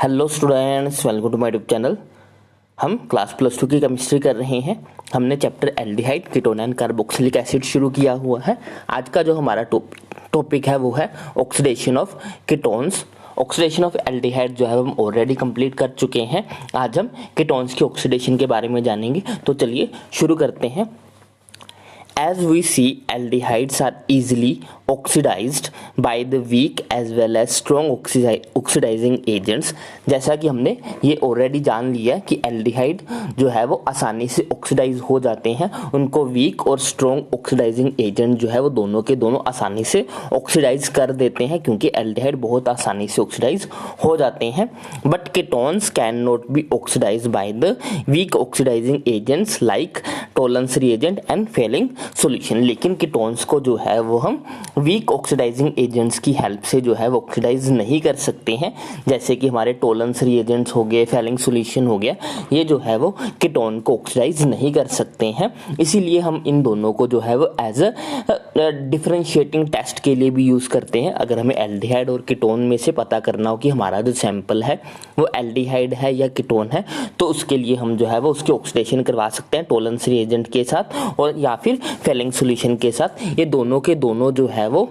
Hello students, welcome to my YouTube channel. हम class +2 की chemistry कर रहे हैं। हमने chapter aldehyde, ketone and carboxylic acid शुरू किया हुआ है। आज का जो हमारा टॉपिक है वो है oxidation of ketones. Oxidation of aldehyde जो है हम ऑलरेडी कंप्लीट कर चुके हैं। आज हम कीटोन्स की ऑक्सीडेशन के बारे में जानेंगे। तो चलिए शुरू करते हैं। As we see, aldehydes are easily oxidized by the weak as well as strong oxidizing agents। जैसा कि हमने ये ऑलरेडी जान लिया कि एल्डिहाइड जो है वो आसानी से ऑक्सीडाइज हो जाते हैं। उनको वीक और स्ट्रॉन्ग ऑक्सीडाइजिंग एजेंट जो है वो दोनों के दोनों आसानी से ऑक्सीडाइज कर देते हैं, क्योंकि एल्डिहाइड बहुत आसानी से ऑक्सीडाइज हो जाते हैं। But ketones can not be oxidise by the weak oxidising agents like Tollens reagent and Fehling solution. लेकिन कीटोन्स को जो है वो हम वीक ऑक्सीडाइजिंग एजेंट्स की हेल्प से जो है वो ऑक्सीडाइज नहीं कर सकते हैं, जैसे कि हमारे टोलेंस रिएजेंट्स हो गए, फेलिंग सॉल्यूशन हो गया। ये जो है वो कीटोन को ऑक्सीडाइज नहीं कर सकते हैं। इसीलिए हम इन दोनों को जो है वो एज अ डिफरेंशिएटिंग टेस्ट के लिए भी यूज करते हैं। अगर हमें एल्डिहाइड और कीटोन में से पता करना हो कि हमारा जो सैंपल है वो एल्डिहाइड है या कीटोन है, तो उसके लिए हम जो है वो उसकी ऑक्सीडेशन करवा सकते हैं टोलेंस रिएजेंट के साथ और या फिर फेलिंग सॉल्यूशन के साथ। ये दोनों के दोनों जो है वो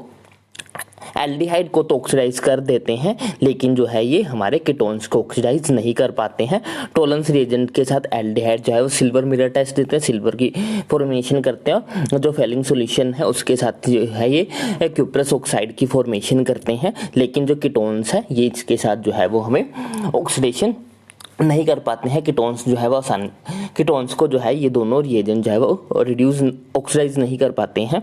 एल्डिहाइड को तो ऑक्सीडाइज कर देते हैं, लेकिन जो है ये हमारे कीटोन्स को ऑक्सीडाइज नहीं कर पाते हैं। टोलेंस रिएजेंट के साथ एल्डिहाइड जो है वो सिल्वर मिरर टेस्ट देते हैं, सिल्वर की फॉर्मेशन करते हैं। जो फेलिंग सॉल्यूशन है उसके साथ जो है ये क्यूप्रस ऑक्साइड की फॉर्मेशन करते हैं। लेकिन जो कीटोन्स है ये इसके साथ जो है वो हमें ऑक्सीडेशन नहीं कर पाते हैं। कीटोन्स जो है वो आसान कीटोन्स को जो है ये दोनों रिएजेंट जो है वो रिड्यूस ऑक्सीडाइज नहीं कर पाते हैं।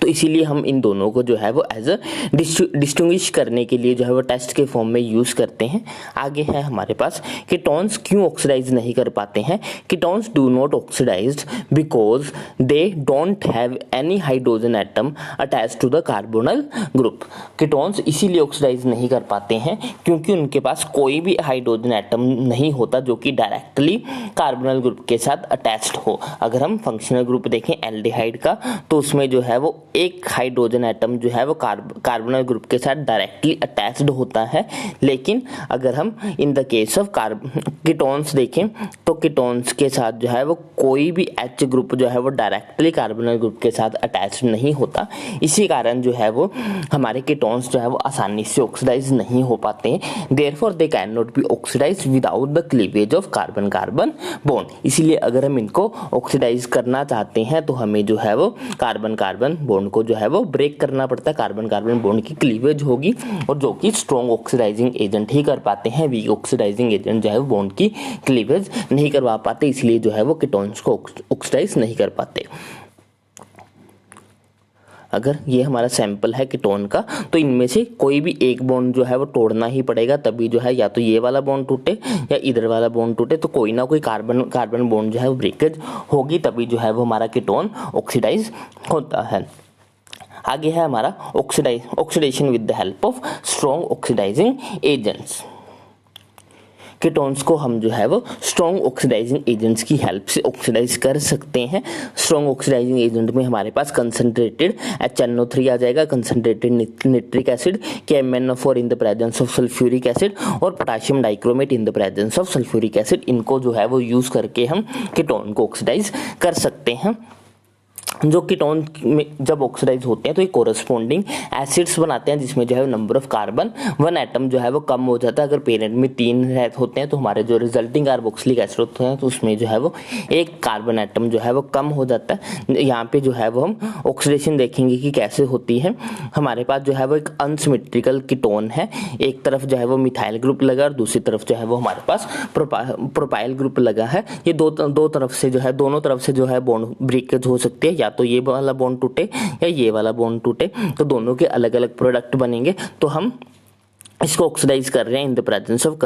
तो इसीलिए हम इन दोनों को जो है वो एज अ डिस्टिंग्विश करने के लिए जो है वो टेस्ट के फॉर्म में यूज करते हैं। आगे है हमारे पास कीटोन्स क्यों ऑक्सीडाइज नहीं कर पाते हैं। Ketones do not oxidise because they don't have any hydrogen atom attach to the carbonyl group. Ketones इसीलिए ऑक्सीडाइज नहीं कर पाते हैं क्योंकि उनके पास कोई भी हाइड्रोजन एटम नहीं होता जो कि डायरेक्टली कार्बोनल ग्रुप के साथ अटैच्ड हो। अगर हम फंक्शनल ग्रुप देखें एल्डिहाइड का, तो उसमें जो है वो एक हाइड्रोजन एटम जो है वो कार्बोनल ग्रुप के साथ डायरेक्टली अटैच्ड होता है। लेकिन अगर हम in the case of ketones देखें तो कीटोन्स के साथ जो है वो कोई भी H ग्रुप जो है वो डायरेक्टली कार्बोनल ग्रुप के साथ अटैच्ड नहीं होता। इसी कारण जो है वो हमारे कीटोन्स जो है वो आसानी से ऑक्सीडाइज नहीं हो पाते हैं। Therefore they can not be oxidise without the cleavage of carbon carbon bond. इसीलिए अगर हम इनको ऑक्सीडाइज करना चाहते हैं तो हमें जो है वो कार्बन कार्बन बॉन्ड को जो है वो ब्रेक करना पड़ता है। कार्बन कार्बन बॉन्ड की क्लीवेज होगी, और जो कि स्ट्रॉन्ग ऑक्सीडाइजिंग एजेंट ही कर पाते हैं। वीक ऑक्सीडाइजिंग एजेंट जो है वो बॉन्ड की क्लीवेज नहीं करवा पाते, इसलिए जो है वो कीटोन्स को ऑक्सीडाइज नहीं कर पाते। अगर ये हमारा सैंपल है कीटोन का, तो इनमें से कोई भी एक बॉन्ड जो है वो तोड़ना ही पड़ेगा, तभी जो है या तो ये वाला बॉन्ड टूटे या इधर वाला बॉन्ड टूटे। तो कोई ना कोई कार्बन कार्बन बॉन्ड जो है वो ब्रेकेज होगी, तभी जो है वो हमारा कीटोन ऑक्सीडाइज होता है। आगे है हमारा oxidation with the help of strong oxidising agents. Ketones को हम जो है वो स्ट्रॉन्ग ऑक्सीडाइजिंग एजेंट्स की हेल्प से ऑक्सीडाइज कर सकते हैं। स्ट्रॉन्ग ऑक्सीडाइजिंग एजेंट में हमारे पास कंसंट्रेटेड HNO3 आ जाएगा, concentrated nitric acid, KMnO4 in the presence of sulphuric acid और potassium dichromate in the presence of sulphuric acid. इनको जो है वो यूज करके हम कीटोन को ऑक्सीडाइज कर सकते हैं। जो कीटोन में जब ऑक्सीडाइज होते हैं तो ये कोरस्पॉन्डिंग एसिड्स बनाते हैं, जिसमें जो है नंबर ऑफ कार्बन 1 एटम जो है वो कम हो जाता है। अगर पेरेंट में 3 होते हैं तो हमारे जो रिजल्टिंग कार्बोक्सिलिक एसिड होते हैं तो उसमें जो है वो एक कार्बन एटम जो है वो कम हो जाता है। यहाँ पे जो है वो हम ऑक्सीडेशन देखेंगे कि कैसे होती है। हमारे पास जो है वो एक अनसिमेट्रिकल कीटोन है, एक तरफ जो है वो मिथाइल ग्रुप लगा और दूसरी तरफ जो है वो हमारे पास प्रोपाइल ग्रुप लगा है। ये दो तरफ से जो है दोनों तरफ से जो है बॉन्ड ब्रेकेज हो सकती है, या तो ये वाला बॉन्ड टूटे या ये वाला बॉन्ड टूटे, तो दोनों के अलग अलग प्रोडक्ट बनेंगे। तो हम इसको ऑक्सीडाइज कर रहे हैं इन the presence of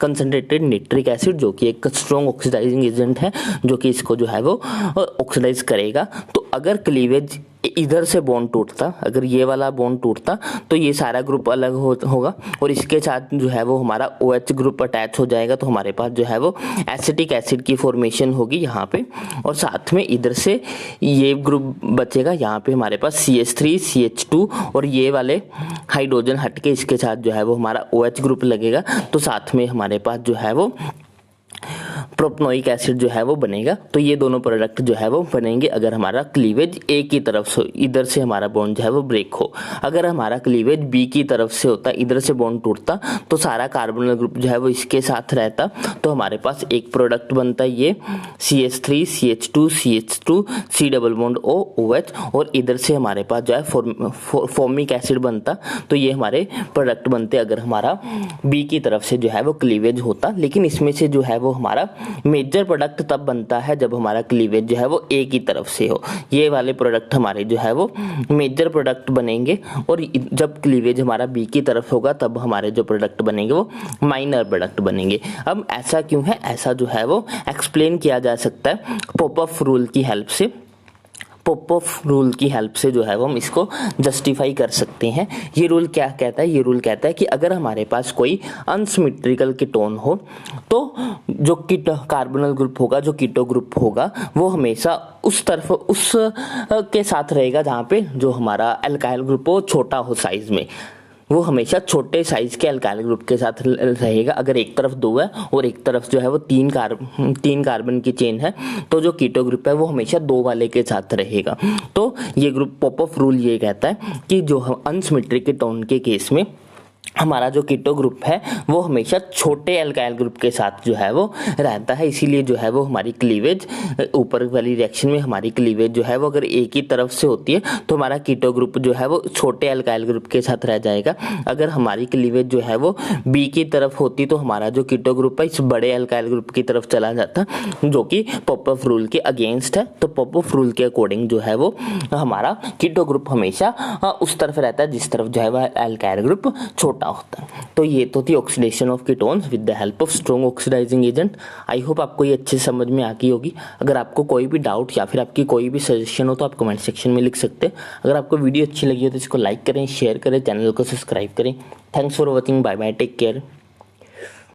concentrated nitric acid, जो कि एक स्ट्रॉन्ग ऑक्सीडाइजिंग एजेंट है, जो कि इसको जो है वो ऑक्सीडाइज करेगा। तो अगर क्लीवेज इधर से बॉन्ड टूटता, अगर ये वाला बॉन्ड टूटता तो ये सारा ग्रुप अलग होगा और इसके साथ जो है वो हमारा OH ग्रुप अटैच हो जाएगा, तो हमारे पास जो है वो एसिटिक एसिड की फॉर्मेशन होगी यहाँ पे। और साथ में इधर से ये ग्रुप बचेगा, यहाँ पे हमारे पास CH3 CH2 और ये वाले हाइड्रोजन हट के इसके साथ जो है वो हमारा OH ग्रुप लगेगा, तो साथ में हमारे पास जो है वो प्रोपनोइक एसिड जो है वो बनेगा। तो ये दोनों प्रोडक्ट जो है वो बनेंगे अगर हमारा क्लीवेज ए की तरफ से इधर से हमारा बॉन्ड जो है वो ब्रेक हो। अगर हमारा क्लीवेज बी की तरफ से होता, इधर से बॉन्ड टूटता, तो सारा कार्बोनिल ग्रुप जो है वो इसके साथ रहता, तो हमारे पास एक प्रोडक्ट बनता ये CH3 CH2 CH2 C double bond O OH, और इधर से हमारे पास जो है फॉर्मिक एसिड बनता। तो ये हमारे प्रोडक्ट बनते अगर हमारा बी की तरफ से जो है वो क्लीवेज होता। लेकिन इसमें से जो है वो हमारा मेजर प्रोडक्ट तब बनता है जब हमारा क्लीवेज जो है वो ए की तरफ से हो। ये वाले प्रोडक्ट हमारे जो है वो मेजर प्रोडक्ट बनेंगे, और जब क्लीवेज हमारा बी की तरफ होगा तब हमारे जो प्रोडक्ट बनेंगे वो माइनर प्रोडक्ट बनेंगे। अब ऐसा क्यों है, ऐसा जो है वो एक्सप्लेन किया जा सकता है पॉप-अप रूल की हेल्प से। पॉप-अप रूल की हेल्प से जो है वो हम इसको जस्टिफाई कर सकते हैं। ये रूल क्या कहता है, ये रूल कहता है कि अगर हमारे पास कोई अनसिमेट्रिकल कीटोन हो तो जो कार्बोनिल ग्रुप होगा, जो कीटो ग्रुप होगा, वो हमेशा उस तरफ उस के साथ रहेगा जहाँ पे जो हमारा अल्काइल ग्रुप हो छोटा हो साइज में, वो हमेशा छोटे साइज के अल्काइल ग्रुप के साथ रहेगा। अगर एक तरफ 2 है और एक तरफ जो है वो 3 कार्बन की चेन है, तो जो कीटो ग्रुप है वो हमेशा 2 वाले के साथ रहेगा। तो ये ग्रुप पॉप-अप रूल ये कहता है कि जो अनसिमेट्रिक कीटोन के केस में हमारा जो कीटो ग्रुप है वो हमेशा छोटे अल्काइल ग्रुप के साथ जो है वो रहता है। इसीलिए जो है वो हमारी क्लीवेज ऊपर वाली रिएक्शन में हमारी क्लीवेज जो है वो अगर ए की तरफ से होती है तो हमारा कीटो ग्रुप जो है वो छोटे अल्काइल ग्रुप के साथ रह जाएगा। अगर हमारी क्लीवेज जो है वो बी की तरफ होती तो हमारा जो कीटो ग्रुप है इस बड़े अल्काइल ग्रुप की तरफ चला जाता, जो कि पॉप-अप रूल के अगेंस्ट है। तो पॉप-अप रूल के अकॉर्डिंग जो है वो हमारा कीटो ग्रुप हमेशा उस तरफ रहता है जिस तरफ जो है वह अल्काइल ग्रुप छोटा होता है। तो ये तो थी oxidation of ketones with the help of strong oxidising agent. I hope आपको ये अच्छे समझ में आ गई होगी। अगर आपको कोई भी डाउट या फिर आपकी कोई भी सजेशन हो तो आप कमेंट सेक्शन में लिख सकते हैं। अगर आपको वीडियो अच्छी लगी हो तो इसको लाइक करें, शेयर करें, चैनल को सब्सक्राइब करें। Thanks for watching, bye bye, take care.